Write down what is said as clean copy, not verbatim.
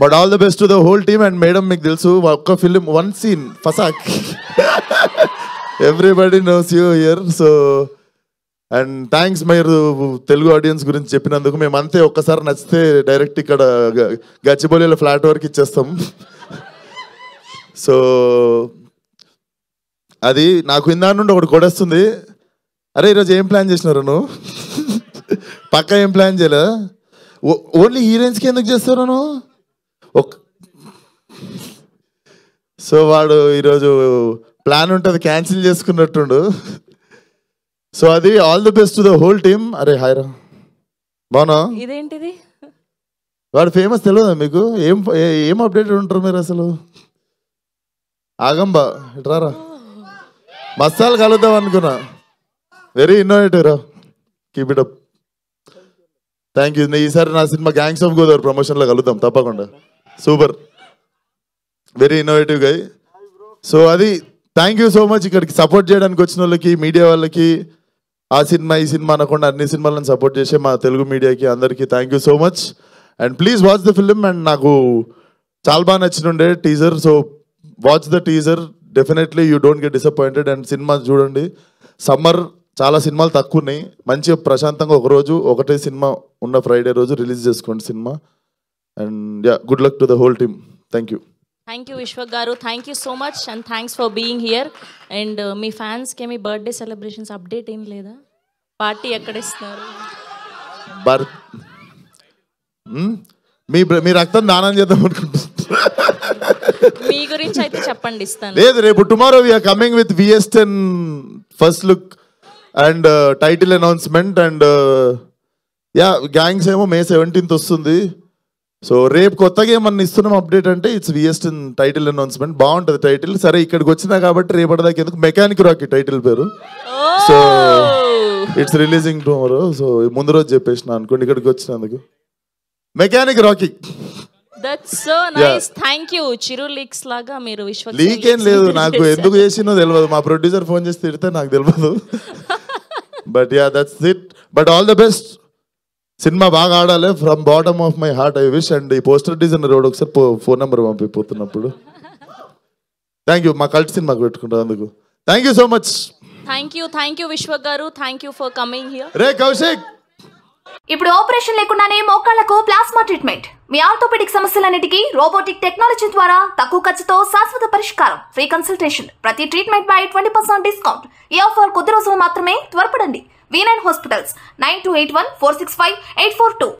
But all the best to the whole team. And madam మీకు తెలుసు ఒక్క film one scene ఫసాక్ everybody knows you here. So and thanks మీరు Telugu audience గురించి చెప్పినందుకు. మేము అంతే ఒక్కసారి నచ్చితే డైరెక్ట్ ఇక్కడ గచ్చిబౌలిలో ఫ్లాట్ వరకు ఇచ్చేస్తాం. సో అది నాకు ఇందా నుండి ఒకటి కొడేస్తుంది. అరే ఈరోజు ఏం ప్లాన్ చేసినారు నువ్వు? పక్క ఏం ప్లాన్ చేయలే? ఓన్లీ హీరోయిన్స్కి ఎందుకు చేస్తారు నువ్వు? సో వాడు ఈరోజు ప్లాన్ ఉంటుంది క్యాన్సిల్ చేసుకున్నట్టుండు. సో అది all the best to the whole team. అరే హాయ్ రా బాగున్నా? ఇదేంటిది? వాడు ఫేమస్ తెలియదా మీకు? ఏం అప్డేటెడ్ ఉంటారు మీరు అసలు? ఆగంబా ఇట్రారా, మసాలు కలుద్దాం అనుకున్నా. వెరీ ఇన్నోవేటివ్ రా, keep it up. Thank you. ఈసారి నా సినిమా గ్యాంగ్స్ ఆఫ్ గోదావరి ప్రమోషన్లో కలుద్దాం తప్పకుండా. సూపర్, వెరీ ఇన్నోవేటివ్ గై. సో అది థ్యాంక్ యూ సో మచ్ ఇక్కడికి సపోర్ట్ చేయడానికి వచ్చిన వాళ్ళకి, మీడియా వాళ్ళకి, ఆ సినిమా ఈ సినిమా అనకుండా అన్ని సినిమాలను సపోర్ట్ చేసే మా తెలుగు మీడియాకి అందరికీ thank you so much. And please watch the film. And నాకు చాలా బాగా నచ్చినుండే teaser. So watch the teaser, definitely you don't get disappointed. And cinema చూడండి. సమ్మర్ చాలా సినిమాలు తక్కువ ఉన్నాయి. మంచిగా ప్రశాంతంగా ఒకరోజు ఒకటే సినిమా ఉన్న ఫ్రైడే రోజు రిలీజ్ చేసుకోండి cinema. And yeah, good luck to the whole team. Thank you. Thank you Vishwak garu, thank you so much and thanks for being here. And మీ ఫ్యాన్స్కి మీ బర్త్డే సెలబ్రేషన్స్ అప్డేట్ ఏం లేదా? పార్టీ ఎక్కడ ఇస్తున్నారు? మీ రక్తం దానం చేద్దాం అనుకుంటున్నారు. మీ గురించి అయితే చెప్పండి, ఇస్తాను. లేదు, రేపు tomorrow we're coming with VS10 first look and title announcement. And yeah, gangs ఏమో May 17th వస్తుంది. సో రేపు కొత్తగా ఏమన్నా ఇస్తున్నాం అప్డేట్ అంటే ఇట్స్ VS10 టైటిల్ అనౌన్స్మెంట్. బాగుంటుంది టైటిల్. సరే ఇక్కడికి వచ్చినా కాబట్టి రేపటిదాకా ఎందుకు, మెకానిక్ రాకీ టైటిల్ పేరు. So it's releasing tomorrow. So ముందు రోజు చెప్పేసిన అనుకోండి ఇక్కడికి వచ్చినందుకు. Mechanic Rocky. That's so nice. Thank you. Chiru leaks లాగా మీరు విశ్వక్ లీక్ ఏం లేదు, నాకు ఎందుకు చేసినో తెలియదు. మా ప్రొడ్యూసర్ ఫోన్ చేసి తిడితే నాకు తెలియదు. But yeah, that's it. But all the best. Cinema బాగా ఆడాలి from bottom of my heart I wish. And ఈ పోస్టర్ డిజైనర్ రోడ్ ఒకసారి ఫోన్ నెంబర్ పంపిపోతున్నప్పుడు. Thank you. మా కల్ట్ సినిమాకి పెట్టుకుంటాం అందుకు. Thank you so much. Thank you Vishwak garu. Thank you for coming here. రే కౌశిక్, ఇప్పుడు ఆపరేషన్ లేకుండానే మోకాళ్లకు ప్లాస్మా ట్రీట్మెంట్. మీ ఆర్థోపెడిక్ సమస్యలన్నిటికీ రోబోటిక్ టెక్నాలజీ ద్వారా తక్కువ ఖర్చుతో శాశ్వత పరిష్కారం. Free consultation. ప్రతి ట్రీట్మెంట్ పై 20% డిస్కౌంట్. ఈ ఆఫర్ కొద్ది రోజులు మాత్రమే. త్వరపడండి. V9 hospitals 9281465842.